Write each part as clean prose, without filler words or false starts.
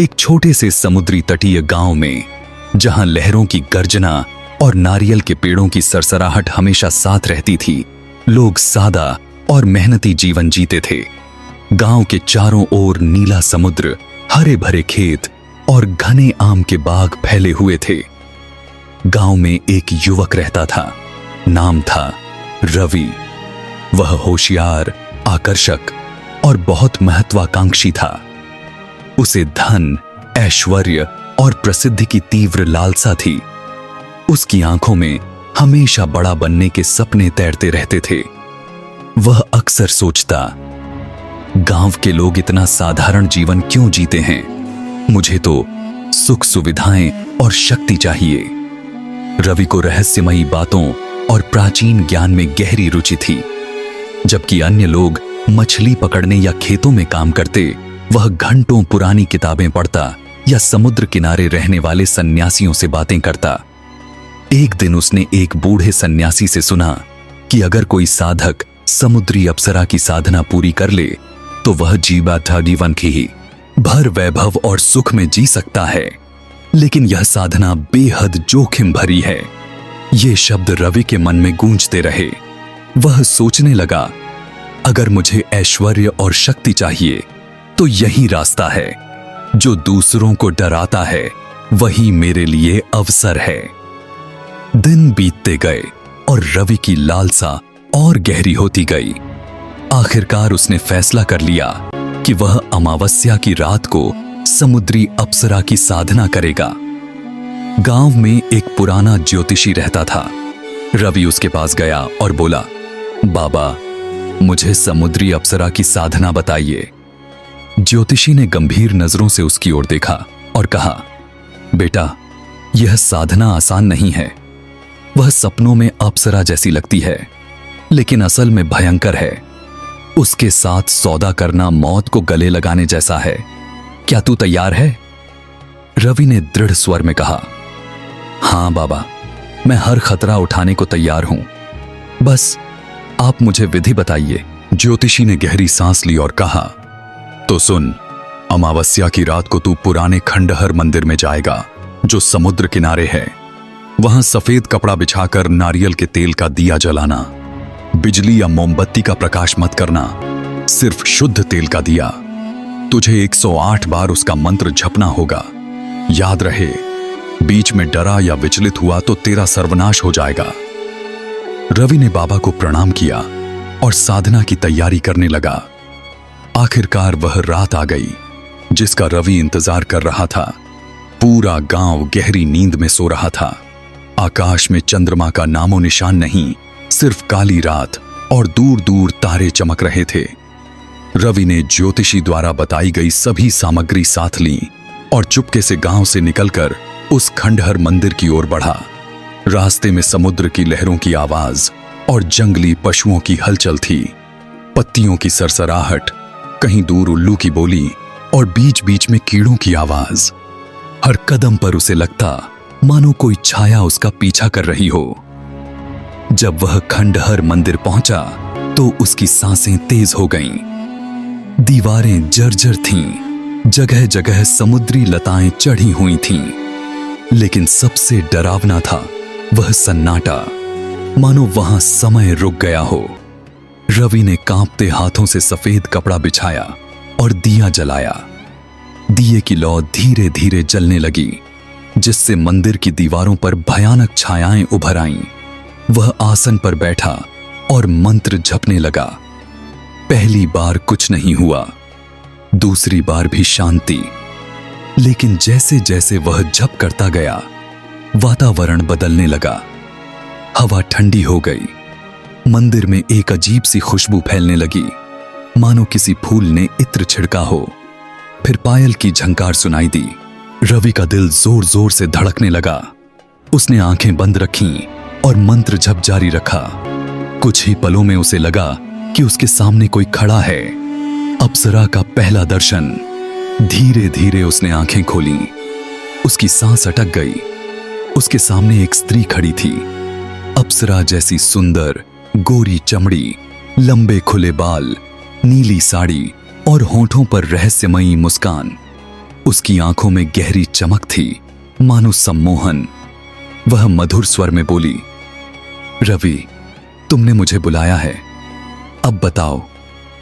एक छोटे से समुद्री तटीय गांव में, जहां लहरों की गर्जना और नारियल के पेड़ों की सरसराहट हमेशा साथ रहती थी, लोग सादा और मेहनती जीवन जीते थे। गांव के चारों ओर नीला समुद्र, हरे भरे खेत और घने आम के बाग फैले हुए थे। गांव में एक युवक रहता था। नाम था रवि। वह होशियार, आकर्षक और बहुत महत्वाकांक्षी था। उसे धन, ऐश्वर्य और प्रसिद्धि की तीव्र लालसा थी। उसकी आंखों में हमेशा बड़ा बनने के सपने तैरते रहते थे। वह अक्सर सोचता, गांव के लोग इतना साधारण जीवन क्यों जीते हैं? मुझे तो सुख सुविधाएं और शक्ति चाहिए। रवि को रहस्यमयी बातों और प्राचीन ज्ञान में गहरी रुचि थी। जबकि अन्य लोग मछली पकड़ने या खेतों में काम करते, वह घंटों पुरानी किताबें पढ़ता या समुद्र किनारे रहने वाले सन्यासियों से बातें करता। एक दिन उसने एक बूढ़े सन्यासी से सुना कि अगर कोई साधक समुद्री अप्सरा की साधना पूरी कर ले तो वह जीवन की ही भर वैभव और सुख में जी सकता है। लेकिन यह साधना बेहद जोखिम भरी है। ये शब्द रवि के मन में गूंजते रहे। वह सोचने लगा, अगर मुझे ऐश्वर्य और शक्ति चाहिए तो यही रास्ता है। जो दूसरों को डराता है वही मेरे लिए अवसर है। दिन बीतते गए और रवि की लालसा और गहरी होती गई। आखिरकार उसने फैसला कर लिया कि वह अमावस्या की रात को समुद्री अप्सरा की साधना करेगा। गांव में एक पुराना ज्योतिषी रहता था। रवि उसके पास गया और बोला, बाबा, मुझे समुद्री अप्सरा की साधना बताइए। ज्योतिषी ने गंभीर नजरों से उसकी ओर देखा और कहा, बेटा, यह साधना आसान नहीं है। वह सपनों में अप्सरा जैसी लगती है, लेकिन असल में भयंकर है। उसके साथ सौदा करना मौत को गले लगाने जैसा है। क्या तू तैयार है? रवि ने दृढ़ स्वर में कहा, हां बाबा, मैं हर खतरा उठाने को तैयार हूं। बस आप मुझे विधि बताइए। ज्योतिषी ने गहरी सांस ली और कहा, तो सुन, अमावस्या की रात को तू पुराने खंडहर मंदिर में जाएगा जो समुद्र किनारे है। वहां सफेद कपड़ा बिछाकर नारियल के तेल का दिया जलाना। बिजली या मोमबत्ती का प्रकाश मत करना, सिर्फ शुद्ध तेल का दिया। तुझे 108 बार उसका मंत्र जपना होगा। याद रहे, बीच में डरा या विचलित हुआ तो तेरा सर्वनाश हो जाएगा। रवि ने बाबा को प्रणाम किया और साधना की तैयारी करने लगा। आखिरकार वह रात आ गई जिसका रवि इंतजार कर रहा था। पूरा गांव गहरी नींद में सो रहा था। आकाश में चंद्रमा का नामो निशान नहीं, सिर्फ काली रात और दूर दूर तारे चमक रहे थे। रवि ने ज्योतिषी द्वारा बताई गई सभी सामग्री साथ ली और चुपके से गांव से निकलकर उस खंडहर मंदिर की ओर बढ़ा। रास्ते में समुद्र की लहरों की आवाज और जंगली पशुओं की हलचल थी। पत्तियों की सरसराहट, कहीं दूर उल्लू की बोली और बीच बीच में कीड़ों की आवाज। हर कदम पर उसे लगता मानो कोई छाया उसका पीछा कर रही हो। जब वह खंडहर मंदिर पहुंचा तो उसकी सांसें तेज हो गईं। दीवारें जर्जर थीं, जगह जगह समुद्री लताएं चढ़ी हुई थीं। लेकिन सबसे डरावना था वह सन्नाटा, मानो वहां समय रुक गया हो। रवि ने कांपते हाथों से सफेद कपड़ा बिछाया और दिया जलाया। दिए की लौ धीरे धीरे जलने लगी, जिससे मंदिर की दीवारों पर भयानक छायाएं उभर आईं। वह आसन पर बैठा और मंत्र जपने लगा। पहली बार कुछ नहीं हुआ, दूसरी बार भी शांति। लेकिन जैसे जैसे वह जप करता गया, वातावरण बदलने लगा। हवा ठंडी हो गई। मंदिर में एक अजीब सी खुशबू फैलने लगी, मानो किसी फूल ने इत्र छिड़का हो। फिर पायल की झंकार सुनाई दी। रवि का दिल जोर जोर से धड़कने लगा। उसने आंखें बंद रखीं और मंत्र जप जारी रखा। कुछ ही पलों में उसे लगा कि उसके सामने कोई खड़ा है। अप्सरा का पहला दर्शन। धीरे धीरे उसने आंखें खोलीं। उसकी सांस अटक गई। उसके सामने एक स्त्री खड़ी थी, अप्सरा जैसी सुंदर, गोरी चमड़ी, लंबे खुले बाल, नीली साड़ी और होठों पर रहस्यमयी मुस्कान। उसकी आंखों में गहरी चमक थी, मानो सम्मोहन। वह मधुर स्वर में बोली, रवि, तुमने मुझे बुलाया है, अब बताओ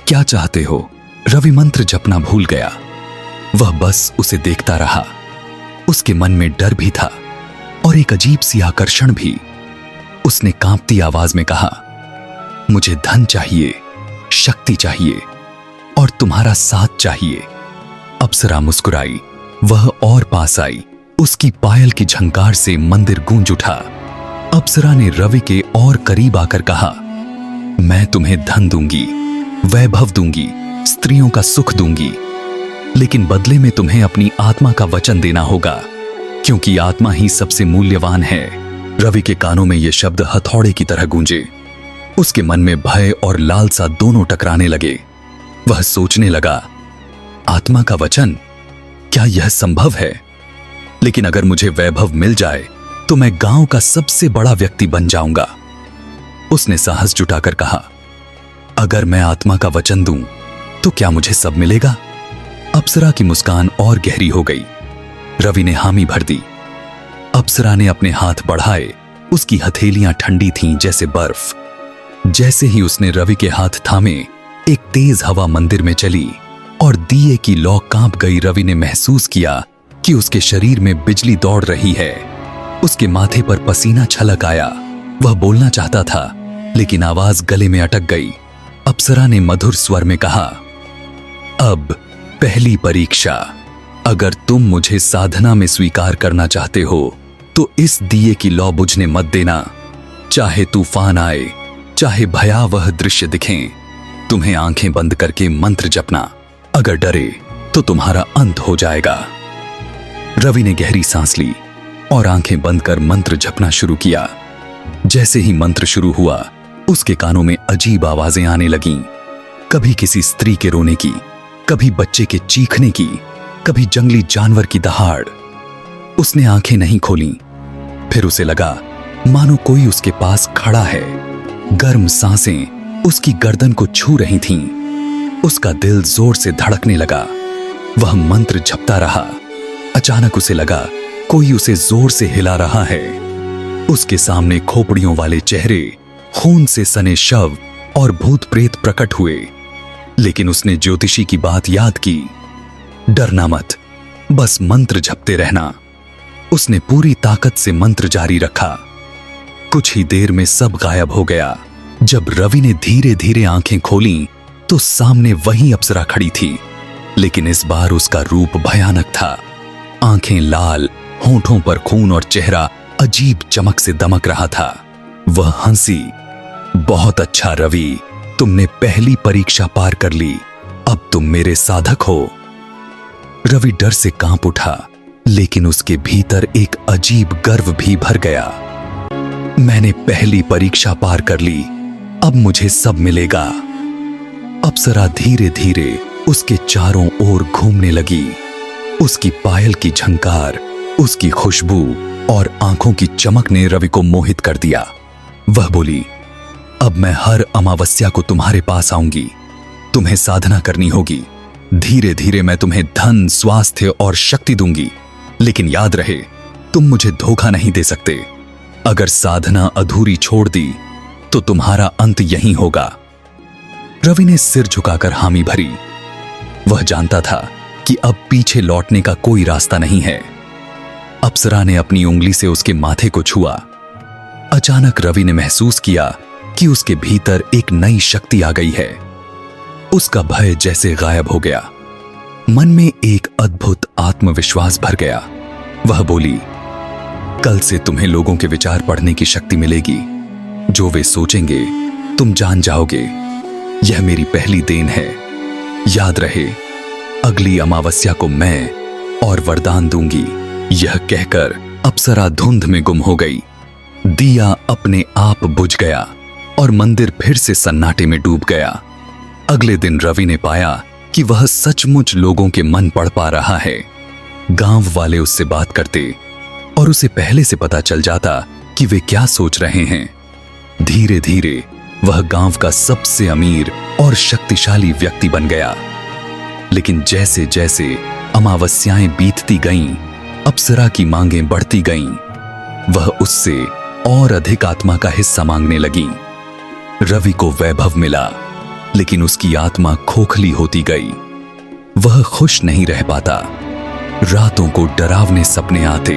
क्या चाहते हो? रवि मंत्र जपना भूल गया। वह बस उसे देखता रहा। उसके मन में डर भी था और एक अजीब सी आकर्षण भी। उसने कांपती आवाज में कहा, मुझे धन चाहिए, शक्ति चाहिए और तुम्हारा साथ चाहिए। अप्सरा मुस्कुराई। वह और पास आई। उसकी पायल की झंकार से मंदिर गूंज उठा। अप्सरा ने रवि के और करीब आकर कहा, मैं तुम्हें धन दूंगी, वैभव दूंगी, स्त्रियों का सुख दूंगी, लेकिन बदले में तुम्हें अपनी आत्मा का वचन देना होगा, क्योंकि आत्मा ही सबसे मूल्यवान है। रवि के कानों में ये शब्द हथौड़े की तरह गूंजे। उसके मन में भय और लालसा दोनों टकराने लगे। वह सोचने लगा, आत्मा का वचन, क्या यह संभव है? लेकिन अगर मुझे वैभव मिल जाए तो मैं गांव का सबसे बड़ा व्यक्ति बन जाऊंगा। उसने साहस जुटाकर कहा, अगर मैं आत्मा का वचन दूं तो क्या मुझे सब मिलेगा? अप्सरा की मुस्कान और गहरी हो गई। रवि ने हामी भर दी। अप्सरा ने अपने हाथ बढ़ाए। उसकी हथेलियां ठंडी थीं जैसे बर्फ। जैसे ही उसने रवि के हाथ थामे, एक तेज हवा मंदिर में चली और दिए की लौ कांप गई। रवि ने महसूस किया कि उसके शरीर में बिजली दौड़ रही है। उसके माथे पर पसीना छलक आया। वह बोलना चाहता था, लेकिन आवाज गले में अटक गई। अप्सरा ने मधुर स्वर में कहा, अब पहली परीक्षा। अगर तुम मुझे साधना में स्वीकार करना चाहते हो तो इस दिए की लौ बुझने मत देना। चाहे तूफान आए, चाहे भयावह दृश्य दिखें, तुम्हें आंखें बंद करके मंत्र जपना। अगर डरे तो तुम्हारा अंत हो जाएगा। रवि ने गहरी सांस ली और आंखें बंद कर मंत्र जपना शुरू किया। जैसे ही मंत्र शुरू हुआ, उसके कानों में अजीब आवाजें आने लगीं। कभी किसी स्त्री के रोने की, कभी बच्चे के चीखने की, कभी जंगली जानवर की दहाड़। उसने आंखें नहीं खोलीं। फिर उसे लगा मानो कोई उसके पास खड़ा है। गर्म सांसें उसकी गर्दन को छू रही थीं। उसका दिल जोर से धड़कने लगा। वह मंत्र जपता रहा। अचानक उसे लगा कोई उसे जोर से हिला रहा है। उसके सामने खोपड़ियों वाले चेहरे, खून से सने शव और भूत प्रेत प्रकट हुए। लेकिन उसने ज्योतिषी की बात याद की, डरना मत, बस मंत्र जपते रहना। उसने पूरी ताकत से मंत्र जारी रखा। कुछ ही देर में सब गायब हो गया। जब रवि ने धीरे धीरे आंखें खोलीं तो सामने वही अप्सरा खड़ी थी, लेकिन इस बार उसका रूप भयानक था। आंखें लाल, होंठों पर खून और चेहरा अजीब चमक से दमक रहा था। वह हंसी, बहुत अच्छा रवि, तुमने पहली परीक्षा पार कर ली। अब तुम मेरे साधक हो। रवि डर से कांप उठा, लेकिन उसके भीतर एक अजीब गर्व भी भर गया। मैंने पहली परीक्षा पार कर ली, अब मुझे सब मिलेगा। अप्सरा धीरे धीरे उसके चारों ओर घूमने लगी। उसकी पायल की झंकार, उसकी खुशबू और आंखों की चमक ने रवि को मोहित कर दिया। वह बोली, अब मैं हर अमावस्या को तुम्हारे पास आऊंगी। तुम्हें साधना करनी होगी। धीरे धीरे मैं तुम्हें धन, स्वास्थ्य और शक्ति दूंगी, लेकिन याद रहे, तुम मुझे धोखा नहीं दे सकते। अगर साधना अधूरी छोड़ दी तो तुम्हारा अंत यहीं होगा। रवि ने सिर झुकाकर हामी भरी। वह जानता था कि अब पीछे लौटने का कोई रास्ता नहीं है। अप्सरा ने अपनी उंगली से उसके माथे को छुआ। अचानक रवि ने महसूस किया कि उसके भीतर एक नई शक्ति आ गई है। उसका भय जैसे गायब हो गया। मन में एक अद्भुत आत्मविश्वास भर गया। वह बोली, कल से तुम्हें लोगों के विचार पढ़ने की शक्ति मिलेगी। जो वे सोचेंगे तुम जान जाओगे। यह मेरी पहली देन है। याद रहे, अगली अमावस्या को मैं और वरदान दूंगी। यह कहकर अप्सरा धुंध में गुम हो गई। दिया अपने आप बुझ गया और मंदिर फिर से सन्नाटे में डूब गया। अगले दिन रवि ने पाया कि वह सचमुच लोगों के मन पढ़ पा रहा है। गांव वाले उससे बात करते और उसे पहले से पता चल जाता कि वे क्या सोच रहे हैं। धीरे धीरे वह गांव का सबसे अमीर और शक्तिशाली व्यक्ति बन गया। लेकिन जैसे जैसे अमावस्याएं बीतती गईं, अप्सरा की मांगें बढ़ती गईं। वह उससे और अधिक आत्मा का हिस्सा मांगने लगी। रवि को वैभव मिला, लेकिन उसकी आत्मा खोखली होती गई। वह खुश नहीं रह पाता। रातों को डरावने सपने आते।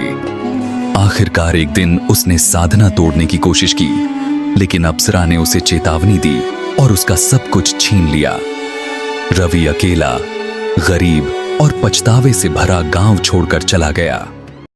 आखिरकार एक दिन उसने साधना तोड़ने की कोशिश की, लेकिन अप्सरा ने उसे चेतावनी दी और उसका सब कुछ छीन लिया। रवि अकेला, गरीब और पछतावे से भरा गांव छोड़कर चला गया।